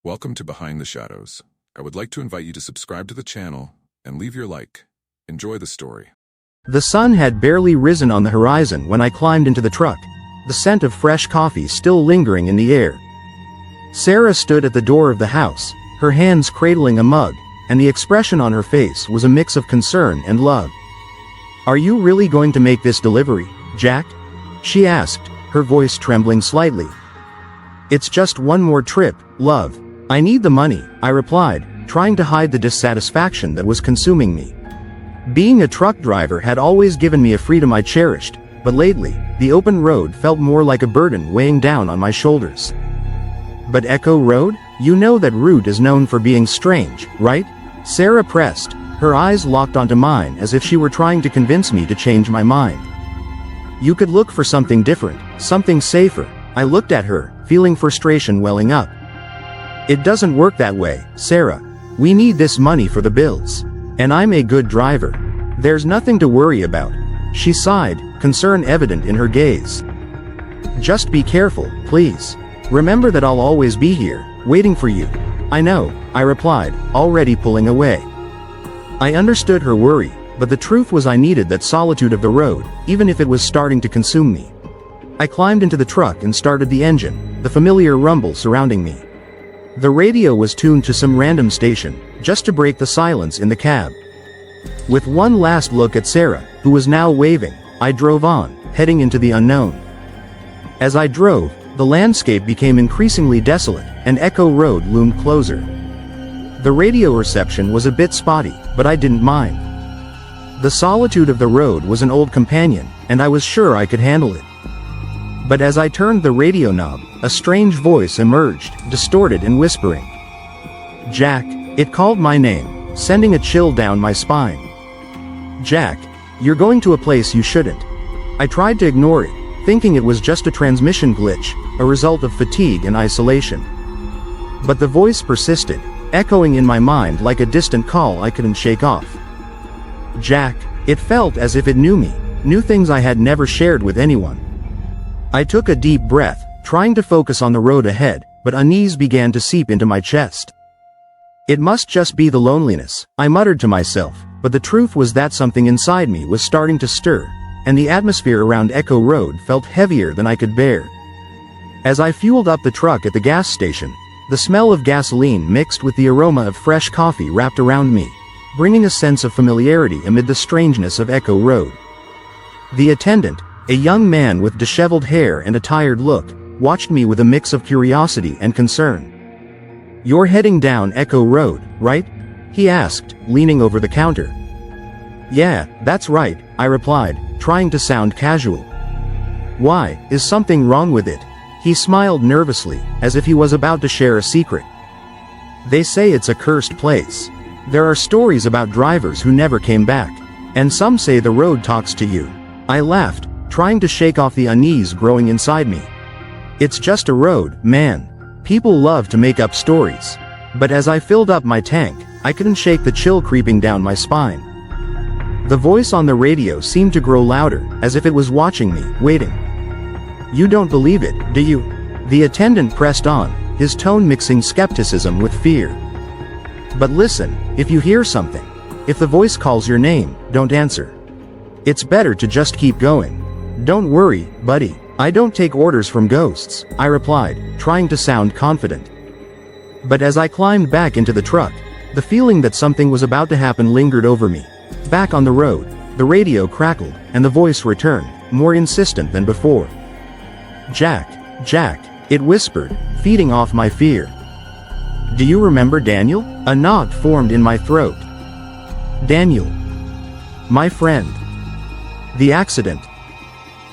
Welcome to Behind the Shadows. I would like to invite you to subscribe to the channel and leave your like. Enjoy the story. The sun had barely risen on the horizon when I climbed into the truck, the scent of fresh coffee still lingering in the air. Sarah stood at the door of the house, her hands cradling a mug, and the expression on her face was a mix of concern and love. "Are you really going to make this delivery, Jack?" she asked, her voice trembling slightly. "It's just one more trip, love. I need the money," I replied, trying to hide the dissatisfaction that was consuming me. Being a truck driver had always given me a freedom I cherished, but lately, the open road felt more like a burden weighing down on my shoulders. "But Echo Road? You know that route is known for being strange, right?" Sarah pressed, her eyes locked onto mine as if she were trying to convince me to change my mind. "You could look for something different, something safer." I looked at her, feeling frustration welling up. "It doesn't work that way, Sarah. We need this money for the bills. And I'm a good driver. There's nothing to worry about." She sighed, concern evident in her gaze. "Just be careful, please. Remember that I'll always be here, waiting for you." "I know," I replied, already pulling away. I understood her worry, but the truth was I needed that solitude of the road, even if it was starting to consume me. I climbed into the truck and started the engine, the familiar rumble surrounding me. The radio was tuned to some random station, just to break the silence in the cab. With one last look at Sarah, who was now waving, I drove on, heading into the unknown. As I drove, the landscape became increasingly desolate, and Echo Road loomed closer. The radio reception was a bit spotty, but I didn't mind. The solitude of the road was an old companion, and I was sure I could handle it. But as I turned the radio knob, a strange voice emerged, distorted and whispering. "Jack," it called my name, sending a chill down my spine. "Jack, you're going to a place you shouldn't." I tried to ignore it, thinking it was just a transmission glitch, a result of fatigue and isolation. But the voice persisted, echoing in my mind like a distant call I couldn't shake off. "Jack," it felt as if it knew me, knew things I had never shared with anyone. I took a deep breath, trying to focus on the road ahead, but unease began to seep into my chest. "It must just be the loneliness," I muttered to myself, but the truth was that something inside me was starting to stir, and the atmosphere around Echo Road felt heavier than I could bear. As I fueled up the truck at the gas station, the smell of gasoline mixed with the aroma of fresh coffee wrapped around me, bringing a sense of familiarity amid the strangeness of Echo Road. The attendant, a young man with disheveled hair and a tired look, watched me with a mix of curiosity and concern. "You're heading down Echo Road, right?" he asked, leaning over the counter. "Yeah, that's right," I replied, trying to sound casual. "Why, is something wrong with it?" He smiled nervously, as if he was about to share a secret. "They say it's a cursed place. There are stories about drivers who never came back. And some say the road talks to you." I laughed, trying to shake off the unease growing inside me. "It's just a road, man. People love to make up stories." But as I filled up my tank, I couldn't shake the chill creeping down my spine. The voice on the radio seemed to grow louder, as if it was watching me, waiting. "You don't believe it, do you?" The attendant pressed on, his tone mixing skepticism with fear. "But listen, if you hear something, if the voice calls your name, don't answer. It's better to just keep going. Don't worry, buddy. I don't take orders from ghosts," I replied, trying to sound confident. But as I climbed back into the truck, the feeling that something was about to happen lingered over me. Back on the road, the radio crackled, and the voice returned, more insistent than before. "Jack, Jack," it whispered, feeding off my fear. "Do you remember Daniel?" A knot formed in my throat. Daniel. My friend. The accident.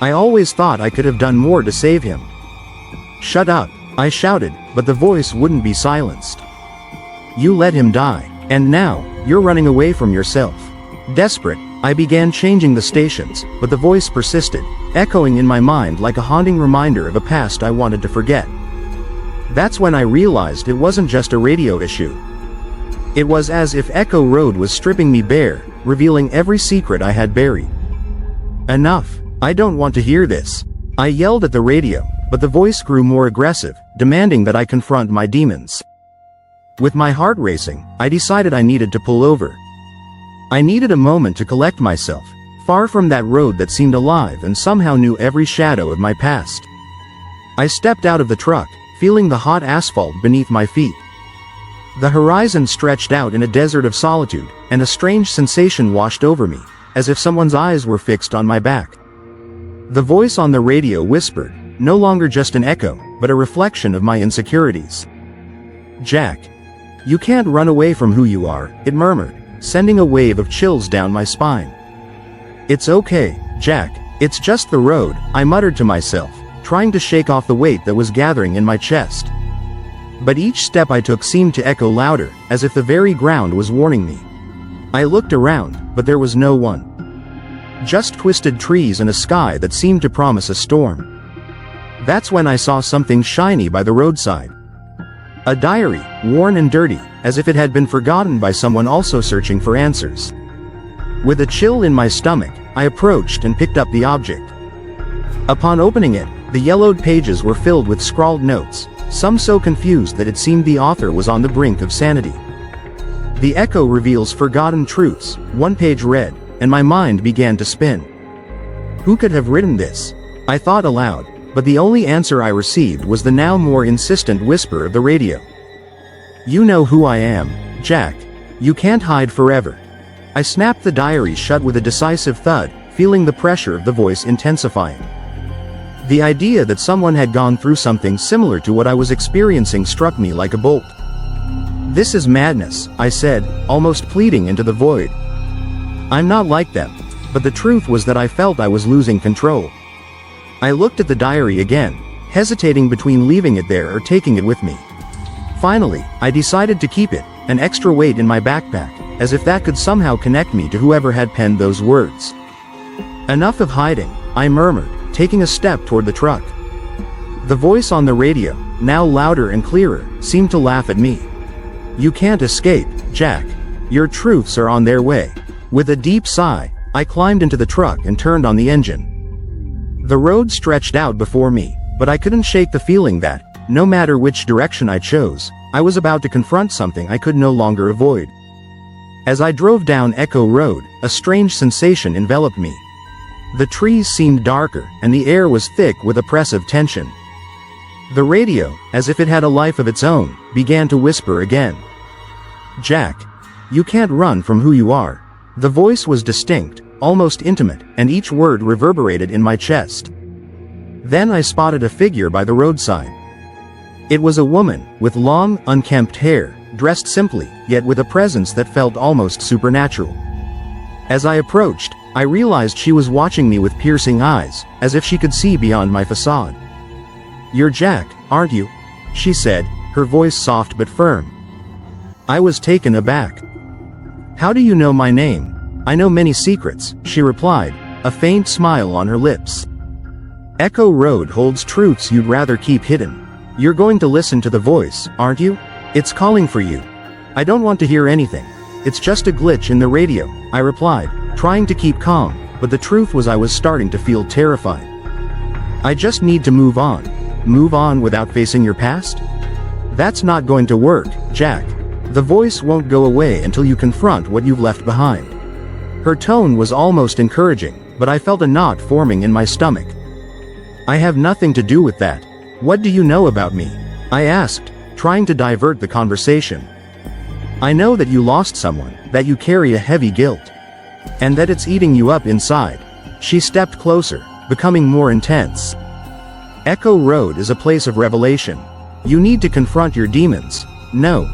I always thought I could have done more to save him. "Shut up," I shouted, but the voice wouldn't be silenced. "You let him die, and now, you're running away from yourself." Desperate, I began changing the stations, but the voice persisted, echoing in my mind like a haunting reminder of a past I wanted to forget. That's when I realized it wasn't just a radio issue. It was as if Echo Road was stripping me bare, revealing every secret I had buried. "Enough. I don't want to hear this," I yelled at the radio, but the voice grew more aggressive, demanding that I confront my demons. With my heart racing, I decided I needed to pull over. I needed a moment to collect myself, far from that road that seemed alive and somehow knew every shadow of my past. I stepped out of the truck, feeling the hot asphalt beneath my feet. The horizon stretched out in a desert of solitude, and a strange sensation washed over me, as if someone's eyes were fixed on my back. The voice on the radio whispered, no longer just an echo, but a reflection of my insecurities. "Jack. You can't run away from who you are," it murmured, sending a wave of chills down my spine. "It's okay, Jack, it's just the road," I muttered to myself, trying to shake off the weight that was gathering in my chest. But each step I took seemed to echo louder, as if the very ground was warning me. I looked around, but there was no one. Just twisted trees and a sky that seemed to promise a storm. That's when I saw something shiny by the roadside. A diary, worn and dirty, as if it had been forgotten by someone also searching for answers. With a chill in my stomach, I approached and picked up the object. Upon opening it, the yellowed pages were filled with scrawled notes, some so confused that it seemed the author was on the brink of sanity. "The echo reveals forgotten truths," one page read, and my mind began to spin. Who could have written this? I thought aloud, but the only answer I received was the now more insistent whisper of the radio. "You know who I am, Jack. You can't hide forever." I snapped the diary shut with a decisive thud, feeling the pressure of the voice intensifying. The idea that someone had gone through something similar to what I was experiencing struck me like a bolt. "This is madness," I said, almost pleading into the void. "I'm not like them." But the truth was that I felt I was losing control. I looked at the diary again, hesitating between leaving it there or taking it with me. Finally, I decided to keep it, an extra weight in my backpack, as if that could somehow connect me to whoever had penned those words. "Enough of hiding," I murmured, taking a step toward the truck. The voice on the radio, now louder and clearer, seemed to laugh at me. "You can't escape, Jack. Your truths are on their way." With a deep sigh, I climbed into the truck and turned on the engine. The road stretched out before me, but I couldn't shake the feeling that, no matter which direction I chose, I was about to confront something I could no longer avoid. As I drove down Echo Road, a strange sensation enveloped me. The trees seemed darker, and the air was thick with oppressive tension. The radio, as if it had a life of its own, began to whisper again. "Jack. You can't run from who you are." The voice was distinct, almost intimate, and each word reverberated in my chest. Then I spotted a figure by the roadside. It was a woman, with long, unkempt hair, dressed simply, yet with a presence that felt almost supernatural. As I approached, I realized she was watching me with piercing eyes, as if she could see beyond my facade. "You're Jack, aren't you?" she said, her voice soft but firm. I was taken aback. "How do you know my name?" "I know many secrets," she replied, a faint smile on her lips. "Echo Road holds truths you'd rather keep hidden. You're going to listen to the voice, aren't you? It's calling for you." "I don't want to hear anything. It's just a glitch in the radio," I replied, trying to keep calm, but the truth was I was starting to feel terrified. "I just need to move on." "Move on without facing your past?" "That's not going to work, Jack. The voice won't go away until you confront what you've left behind." Her tone was almost encouraging, but I felt a knot forming in my stomach. "I have nothing to do with that. What do you know about me?" I asked, trying to divert the conversation. "I know that you lost someone, that you carry a heavy guilt, and that it's eating you up inside." She stepped closer, becoming more intense. "Echo Road is a place of revelation. You need to confront your demons." No,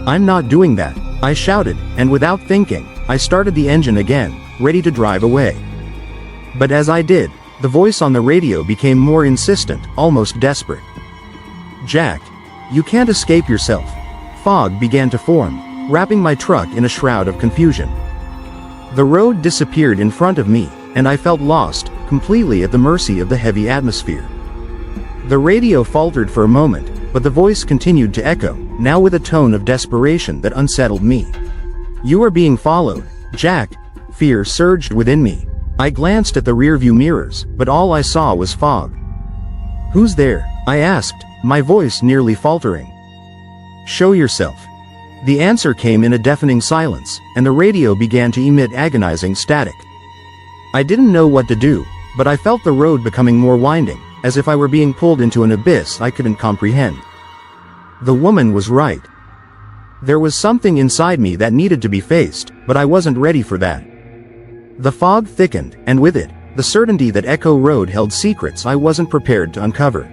I'm not doing that," I shouted, and without thinking, I started the engine again, ready to drive away. But as I did, the voice on the radio became more insistent, almost desperate. "Jack. You can't escape yourself." Fog began to form, wrapping my truck in a shroud of confusion. The road disappeared in front of me, and I felt lost, completely at the mercy of the heavy atmosphere. The radio faltered for a moment, but the voice continued to echo, now with a tone of desperation that unsettled me. "You are being followed, Jack." Fear surged within me. I glanced at the rearview mirrors, but all I saw was fog. "Who's there?" I asked, my voice nearly faltering. Show yourself. The answer came in a deafening silence, and the radio began to emit agonizing static. I didn't know what to do, but I felt the road becoming more winding, as if I were being pulled into an abyss I couldn't comprehend. The woman was right. There was something inside me that needed to be faced, but I wasn't ready for that. The fog thickened, and with it, the certainty that Echo Road held secrets I wasn't prepared to uncover.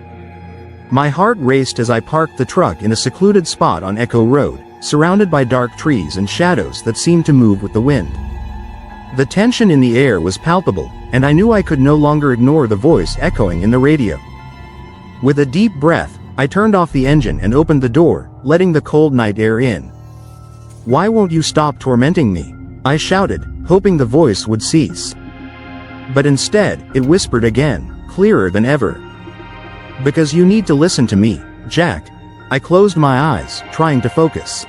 My heart raced as I parked the truck in a secluded spot on Echo Road, surrounded by dark trees and shadows that seemed to move with the wind. The tension in the air was palpable, and I knew I could no longer ignore the voice echoing in the radio. With a deep breath, I turned off the engine and opened the door, letting the cold night air in. "Why won't you stop tormenting me?" I shouted, hoping the voice would cease. But instead, it whispered again, clearer than ever. "Because you need to listen to me, Jack." I closed my eyes, trying to focus.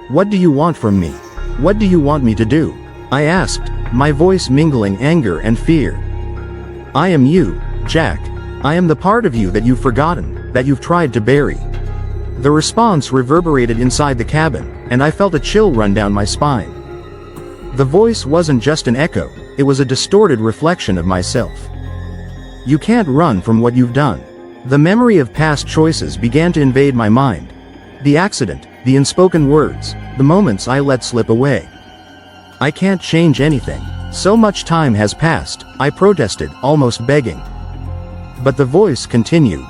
"What do you want from me? What do you want me to do?" I asked, my voice mingling anger and fear. "I am you, Jack. I am the part of you that you've forgotten, that you've tried to bury." The response reverberated inside the cabin, and I felt a chill run down my spine. The voice wasn't just an echo, it was a distorted reflection of myself. "You can't run from what you've done." The memory of past choices began to invade my mind. The accident, the unspoken words, the moments I let slip away. "I can't change anything. So much time has passed," I protested, almost begging. But the voice continued.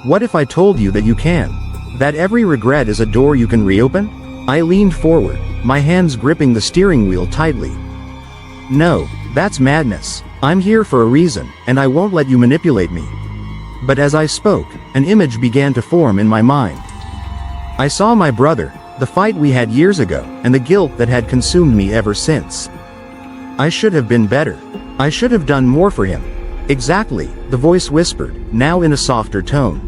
"What if I told you that you can? That every regret is a door you can reopen?" I leaned forward, my hands gripping the steering wheel tightly. "No, that's madness. I'm here for a reason, and I won't let you manipulate me." But as I spoke, an image began to form in my mind. I saw my brother, the fight we had years ago, and the guilt that had consumed me ever since. I should have been better. I should have done more for him. "Exactly," the voice whispered, now in a softer tone.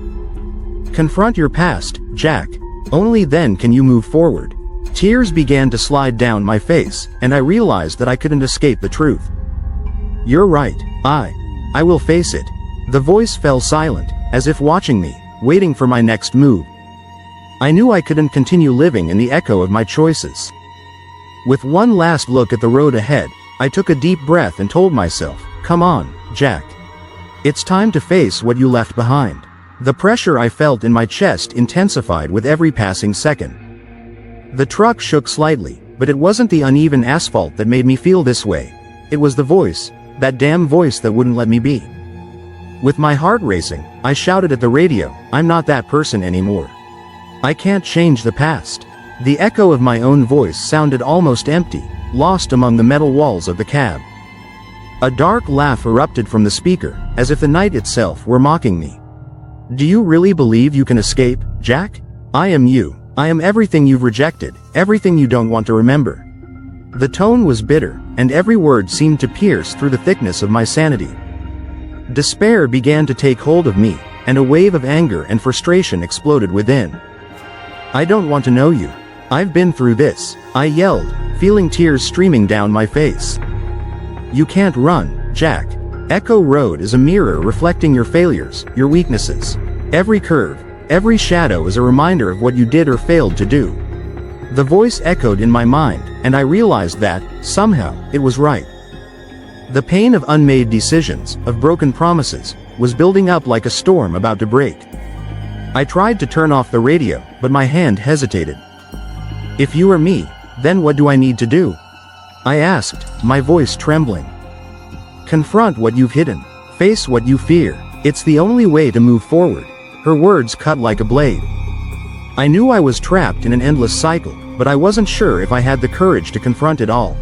"Confront your past, Jack. Only then can you move forward." Tears began to slide down my face, and I realized that I couldn't escape the truth. "You're right. I will face it." The voice fell silent, as if watching me, waiting for my next move. I knew I couldn't continue living in the echo of my choices. With one last look at the road ahead, I took a deep breath and told myself, "Come on, Jack. It's time to face what you left behind." The pressure I felt in my chest intensified with every passing second. The truck shook slightly, but it wasn't the uneven asphalt that made me feel this way. It was the voice, that damn voice that wouldn't let me be. With my heart racing, I shouted at the radio, "I'm not that person anymore. I can't change the past." The echo of my own voice sounded almost empty, lost among the metal walls of the cab. A dark laugh erupted from the speaker, as if the night itself were mocking me. "Do you really believe you can escape, Jack? I am you. I am everything you've rejected, everything you don't want to remember." The tone was bitter, and every word seemed to pierce through the thickness of my sanity. Despair began to take hold of me, and a wave of anger and frustration exploded within. "I don't want to know you. I've been through this," I yelled, feeling tears streaming down my face. "You can't run, Jack. Echo Road is a mirror reflecting your failures, your weaknesses. Every curve, every shadow is a reminder of what you did or failed to do." The voice echoed in my mind, and I realized that, somehow, it was right. The pain of unmade decisions, of broken promises, was building up like a storm about to break. I tried to turn off the radio, but my hand hesitated. "If you are me, then what do I need to do?" I asked, my voice trembling. "Confront what you've hidden. Face what you fear. It's the only way to move forward." Her words cut like a blade. I knew I was trapped in an endless cycle, but I wasn't sure if I had the courage to confront it all.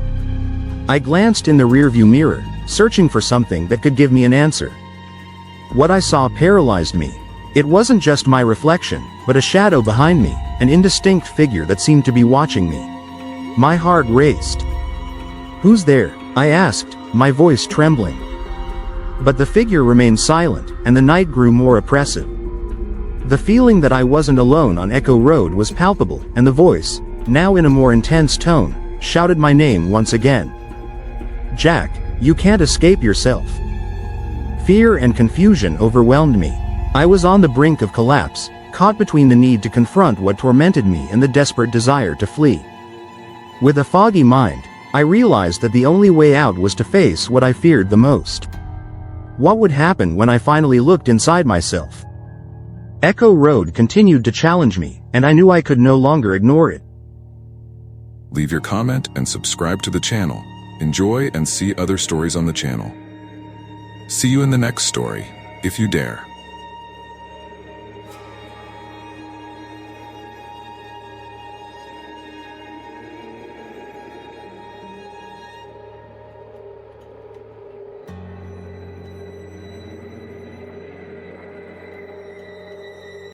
I glanced in the rearview mirror, searching for something that could give me an answer. What I saw paralyzed me. It wasn't just my reflection, but a shadow behind me, an indistinct figure that seemed to be watching me. My heart raced. "Who's there?" I asked, my voice trembling. But the figure remained silent, and the night grew more oppressive. The feeling that I wasn't alone on Echo Road was palpable, and the voice, now in a more intense tone, shouted my name once again. "Jack, you can't escape yourself." Fear and confusion overwhelmed me. I was on the brink of collapse, caught between the need to confront what tormented me and the desperate desire to flee. With a foggy mind, I realized that the only way out was to face what I feared the most. What would happen when I finally looked inside myself? Echo Road continued to challenge me, and I knew I could no longer ignore it. Leave your comment and subscribe to the channel. Enjoy and see other stories on the channel. See you in the next story, if you dare.